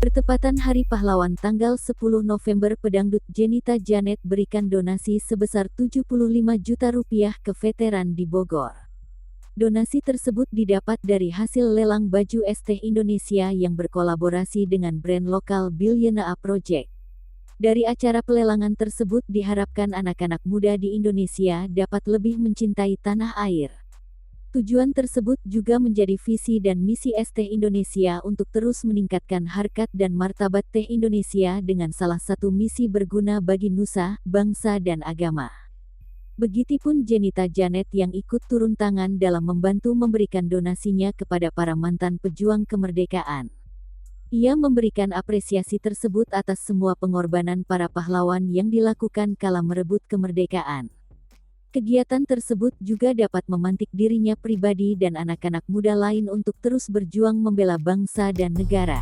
Bertepatan Hari Pahlawan tanggal 10 November, pedangdut Jenita Janet berikan donasi sebesar Rp75 juta ke veteran di Bogor. Donasi tersebut didapat dari hasil lelang baju ST Indonesia yang berkolaborasi dengan brand lokal Billionaire Project. Dari acara pelelangan tersebut diharapkan anak-anak muda di Indonesia dapat lebih mencintai tanah air. Tujuan tersebut juga menjadi visi dan misi ST Indonesia untuk terus meningkatkan harkat dan martabat Teh Indonesia dengan salah satu misi berguna bagi nusa, bangsa dan agama. Begitupun Jenita Janet yang ikut turun tangan dalam membantu memberikan donasinya kepada para mantan pejuang kemerdekaan. Ia memberikan apresiasi tersebut atas semua pengorbanan para pahlawan yang dilakukan kala merebut kemerdekaan. Kegiatan tersebut juga dapat memantik dirinya pribadi dan anak-anak muda lain untuk terus berjuang membela bangsa dan negara.